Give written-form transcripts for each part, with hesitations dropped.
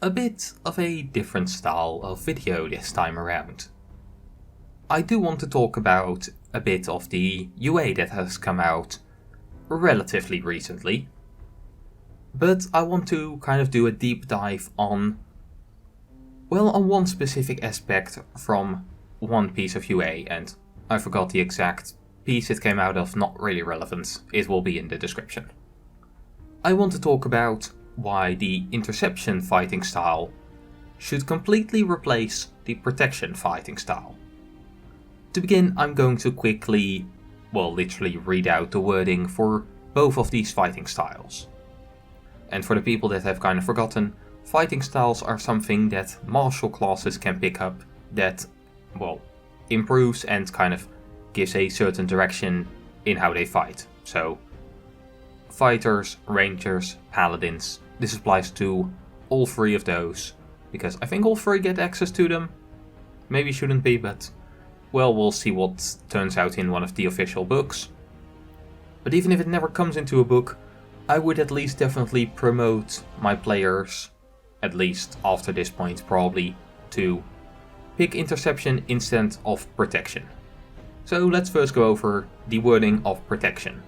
a bit of a different style of video this time around. I do want to talk about a bit of the UA that has come out relatively recently, but I want to kind of do a deep dive on one specific aspect from one piece of UA, and I forgot the exact piece it came out of, not really relevant, it will be in the description. I want to talk about why the interception fighting style should completely replace the protection fighting style. To begin, I'm going to quickly, literally read out the wording for both of these fighting styles. And for the people that have kind of forgotten, fighting styles are something that martial classes can pick up that, improves and kind of gives a certain direction in how they fight. So, fighters, rangers, paladins, this applies to all three of those, because I think all three get access to them. Maybe shouldn't be, but we'll see what turns out in one of the official books. But even if it never comes into a book, I would at least definitely promote my players, at least after this point probably, to pick interception instead of protection. So let's first go over the wording of protection.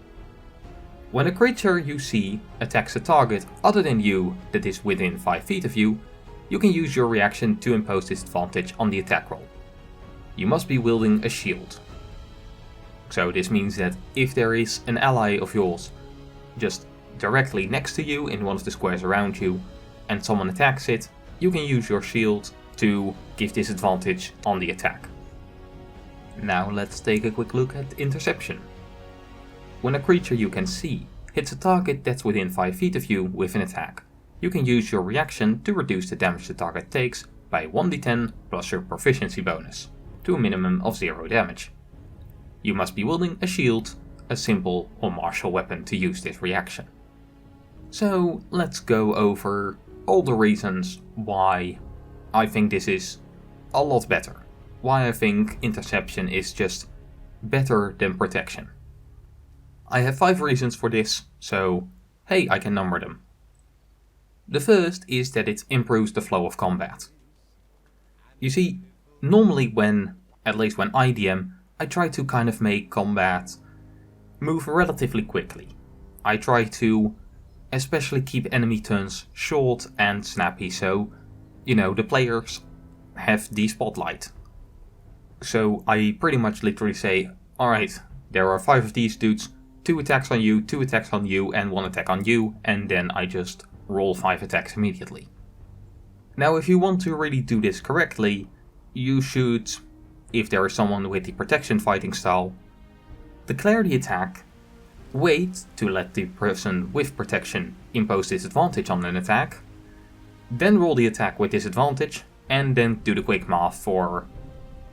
When a creature you see attacks a target other than you that is within 5 feet of you, you can use your reaction to impose disadvantage on the attack roll. You must be wielding a shield. So this means that if there is an ally of yours just directly next to you in one of the squares around you and someone attacks it, you can use your shield to give disadvantage on the attack. Now let's take a quick look at interception. When a creature you can see hits a target that's within 5 feet of you with an attack, you can use your reaction to reduce the damage the target takes by 1d10 plus your proficiency bonus, to a minimum of 0 damage. You must be wielding a shield, a simple or martial weapon to use this reaction. So let's go over all the reasons why I think this is a lot better. Why I think interception is just better than protection. I have 5 reasons for this, so hey, I can number them. The first is that it improves the flow of combat. You see, normally at least when I DM, I try to kind of make combat move relatively quickly. I try to especially keep enemy turns short and snappy, so, the players have the spotlight. So I pretty much literally say, alright, there are 5 of these dudes, 2 attacks on you, 2 attacks on you, and 1 attack on you, and then I just roll 5 attacks immediately. Now if you want to really do this correctly, you should, if there is someone with the protection fighting style, declare the attack, wait to let the person with protection impose disadvantage on an attack, then roll the attack with disadvantage, and then do the quick math for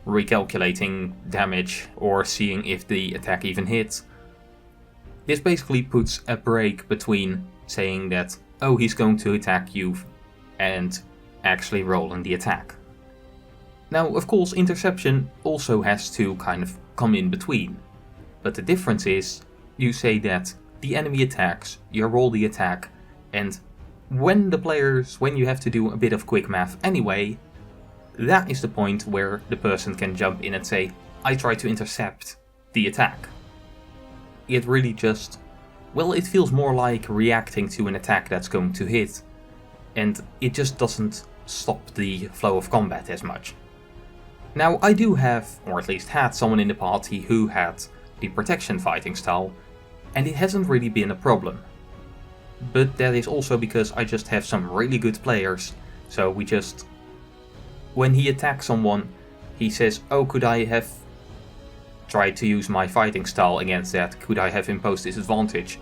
recalculating damage or seeing if the attack even hits. This basically puts a break between saying that, oh, he's going to attack you, and actually rolling the attack. Now, of course, interception also has to kind of come in between, but the difference is, you say that the enemy attacks, you roll the attack, and when you have to do a bit of quick math anyway, that is the point where the person can jump in and say, I try to intercept the attack. It really just, it feels more like reacting to an attack that's going to hit, and it just doesn't stop the flow of combat as much. Now, I do have, or at least had, someone in the party who had the protection fighting style, and it hasn't really been a problem. But that is also because I just have some really good players, so when he attacks someone, he says, oh, could I have tried to use my fighting style against that? Could I have imposed disadvantage?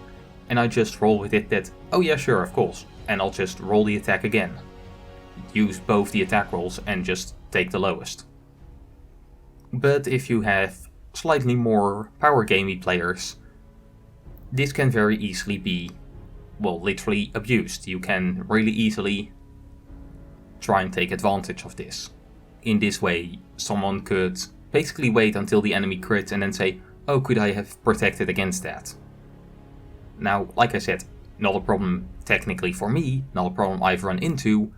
And I just roll with it that, oh yeah, sure, of course. And I'll just roll the attack again. Use both the attack rolls and just take the lowest. But if you have slightly more power gamey players, this can very easily be, literally abused. You can really easily try and take advantage of this. In this way, someone could basically wait until the enemy crits and then say, oh, could I have protected against that? Now, like I said, not a problem technically for me, not a problem I've run into,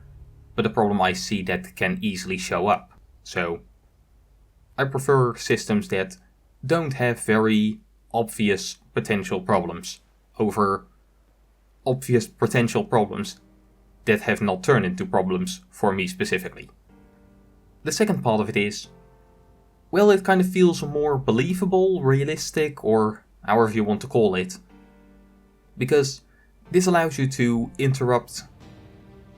but a problem I see that can easily show up. So I prefer systems that don't have very obvious potential problems over obvious potential problems that have not turned into problems for me specifically. The second part of it is, well, it kind of feels more believable, realistic, or however you want to call it. Because this allows you to interrupt,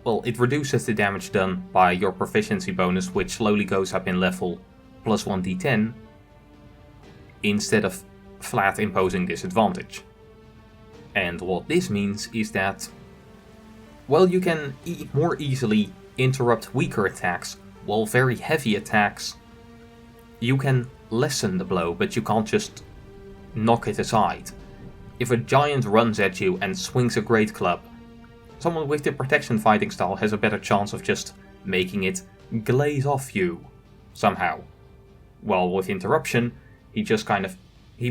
well, it reduces the damage done by your proficiency bonus, which slowly goes up in level plus 1d10, instead of flat imposing disadvantage. And what this means is that, well, you can more easily interrupt weaker attacks, while very heavy attacks, you can lessen the blow, but you can't just knock it aside. If a giant runs at you and swings a great club, someone with the protection fighting style has a better chance of just making it glaze off you somehow. While with interruption, he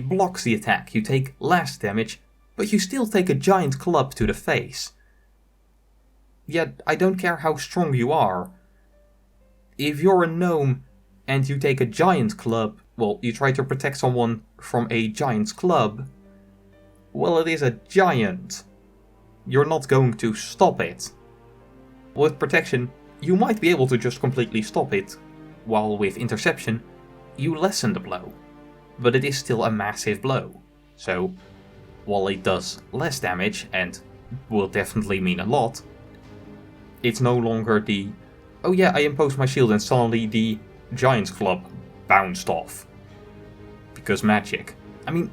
blocks the attack. You take less damage, but you still take a giant club to the face. Yet, I don't care how strong you are. If you're a gnome and you take a giant club, well, you try to protect someone from a giant's club, well, it is a giant. You're not going to stop it. With protection, you might be able to just completely stop it, while with interception, you lessen the blow. But it is still a massive blow. So, while it does less damage, and will definitely mean a lot, it's no longer the, oh yeah, I imposed my shield and suddenly the giant's club bounced off. Because magic. I mean,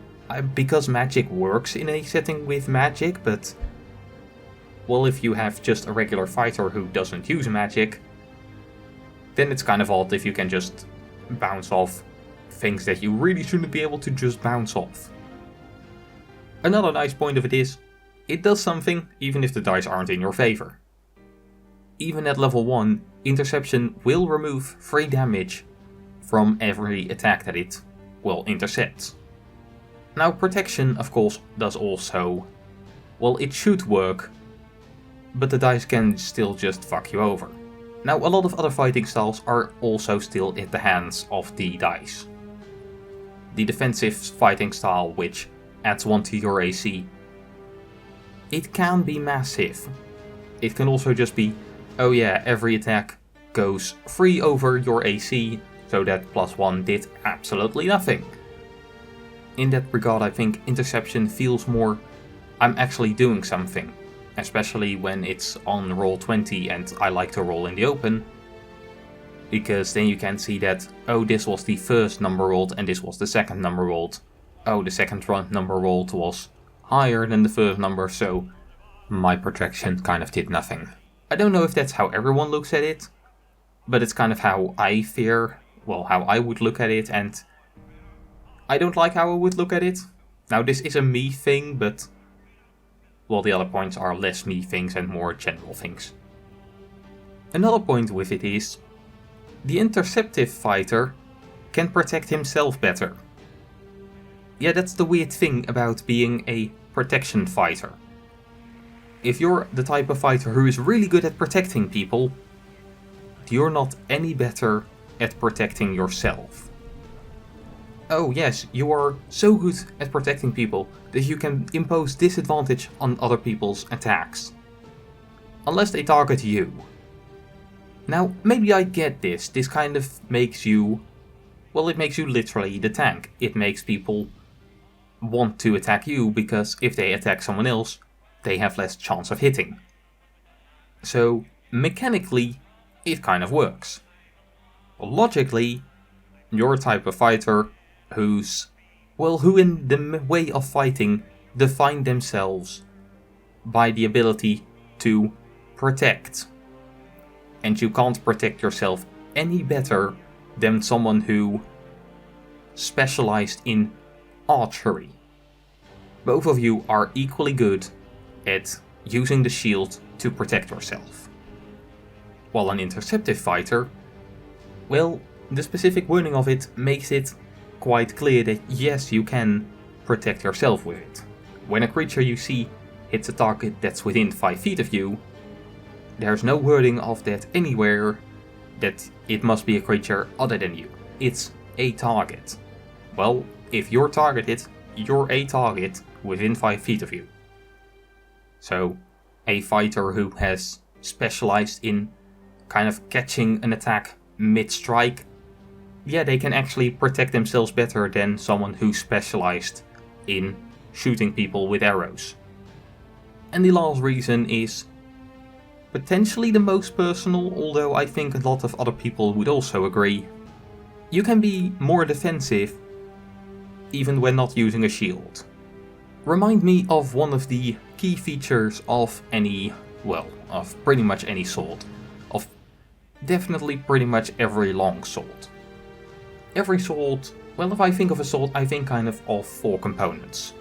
because magic works in a setting with magic, but, well, if you have just a regular fighter who doesn't use magic, then it's kind of odd if you can just bounce off things that you really shouldn't be able to just bounce off. Another nice point of it is, it does something even if the dice aren't in your favor. Even at level 1, interception will remove 3 damage from every attack that it, well, intercepts. Now, protection, of course, does also, well, it should work, but the dice can still just fuck you over. Now, a lot of other fighting styles are also still at the hands of the dice. The defensive fighting style, which adds 1 to your AC, it can be massive. It can also just be, oh yeah, every attack goes 3 over your AC, so that plus 1 did absolutely nothing. In that regard, I think interception feels more, I'm actually doing something. Especially when it's on roll 20 and I like to roll in the open. Because then you can see that, oh, this was the first number rolled and this was the second number rolled. Oh, the second number rolled was higher than the first number, so my protection kind of did nothing. I don't know if that's how everyone looks at it, but it's kind of how I fear, well, how I would look at it, and I don't like how I would look at it. Now, this is a me thing, but, well, the other points are less me things and more general things. Another point with it is, the interceptive fighter can protect himself better. Yeah, that's the weird thing about being a protection fighter. If you're the type of fighter who is really good at protecting people, you're not any better at protecting yourself. Oh yes, you are so good at protecting people that you can impose disadvantage on other people's attacks. Unless they target you. Now, maybe I get this. This kind of makes you, well, it makes you literally the tank. It makes people want to attack you because if they attack someone else, they have less chance of hitting. So, mechanically, it kind of works. Logically, you're a type of fighter who in the way of fighting define themselves by the ability to protect. And you can't protect yourself any better than someone who specialized in archery. Both of you are equally good at using the shield to protect yourself. While an interceptive fighter, well, the specific wording of it makes it quite clear that yes, you can protect yourself with it. When a creature you see hits a target that's within 5 feet of you, there's no wording of that anywhere that it must be a creature other than you. It's a target. Well, if you're targeted, you're a target within 5 feet of you. So, a fighter who has specialized in kind of catching an attack mid-strike, yeah, they can actually protect themselves better than someone who specialized in shooting people with arrows. And the last reason is potentially the most personal, although I think a lot of other people would also agree. You can be more defensive even when not using a shield. Remind me of one of the key features of of pretty much any sword. Of definitely pretty much every long sword. Every sword, well, if I think of a sword, I think kind of 4 components.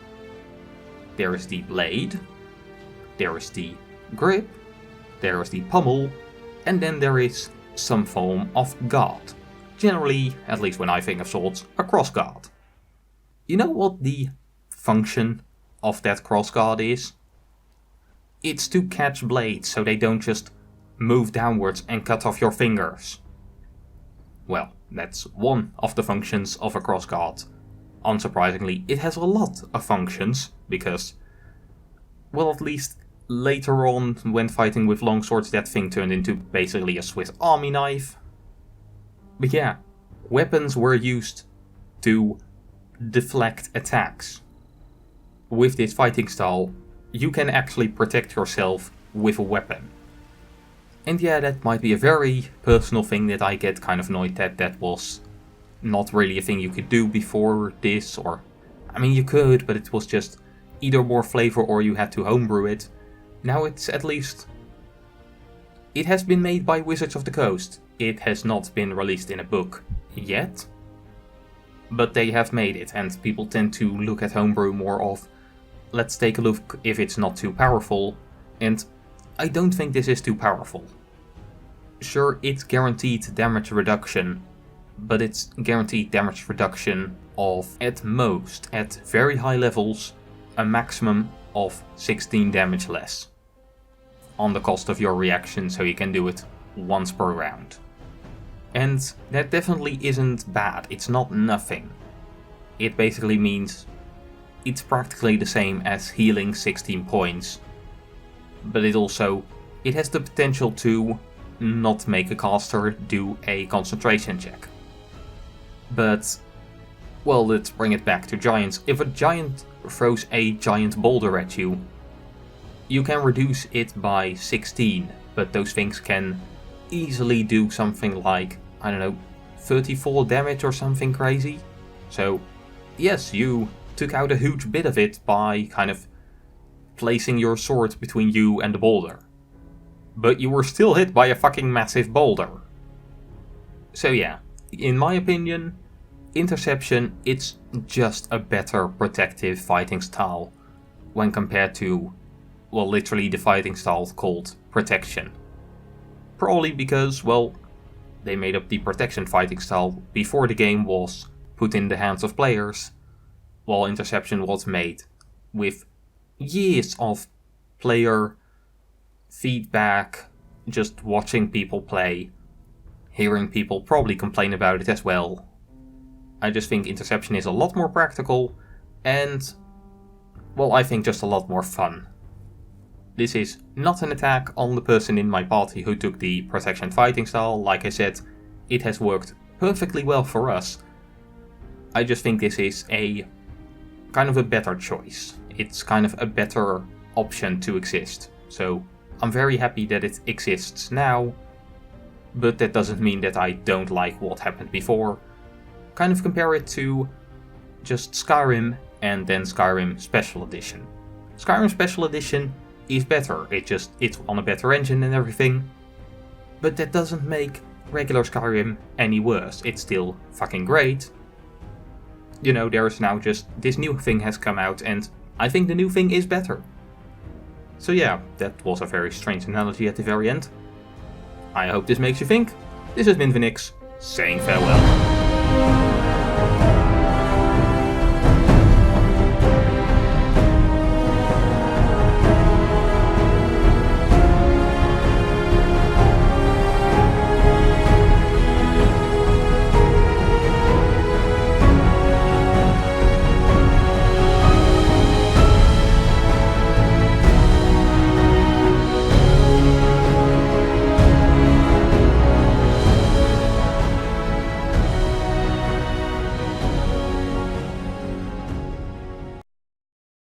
There is the blade, there is the grip, there is the pommel, and then there is some form of guard. Generally, at least when I think of swords, a crossguard. You know what the function of that crossguard is? It's to catch blades so they don't just move downwards and cut off your fingers. Well, that's one of the functions of a crossguard. Unsurprisingly, it has a lot of functions, because, well, at least later on, when fighting with longswords, that thing turned into basically a Swiss army knife. But yeah, weapons were used to deflect attacks. With this fighting style, you can actually protect yourself with a weapon. And yeah, that might be a very personal thing that I get kind of annoyed that was not really a thing you could do before this, or... I mean, you could, but it was just either more flavor or you had to homebrew it. Now it's at least... It has been made by Wizards of the Coast. It has not been released in a book yet. But they have made it, and people tend to look at homebrew more of, let's take a look if it's not too powerful, and I don't think this is too powerful. Sure, it's guaranteed damage reduction, but it's guaranteed damage reduction of, at most, at very high levels, a maximum of 16 damage less. On the cost of your reaction, so you can do it once per round. And that definitely isn't bad, it's not nothing. It basically means it's practically the same as healing 16 points. But it has the potential to not make a caster do a concentration check. But, well, let's bring it back to giants. If a giant throws a giant boulder at you, you can reduce it by 16, but those things can easily do something like, I don't know, 34 damage or something crazy. So, yes, you took out a huge bit of it by kind of placing your sword between you and the boulder. But you were still hit by a fucking massive boulder. So yeah, in my opinion, interception, it's just a better protective fighting style when compared to, well, literally the fighting style called protection. Probably because, well, they made up the protection fighting style before the game was put in the hands of players, while interception was made with years of player feedback, just watching people play, hearing people probably complain about it as well. I just think interception is a lot more practical and, well, I think just a lot more fun. This is not an attack on the person in my party who took the protection fighting style. Like I said, it has worked perfectly well for us. I just think this is a kind of a better choice. It's kind of a better option to exist. So I'm very happy that it exists now, but that doesn't mean that I don't like what happened before. Kind of compare it to just Skyrim and then Skyrim Special Edition. Skyrim Special Edition is better, it's on a better engine and everything, but that doesn't make regular Skyrim any worse. It's still fucking great. You know, there's now just this new thing has come out and I think the new thing is better. So yeah, that was a very strange analogy at the very end. I hope this makes you think. This has been Vinix, saying farewell.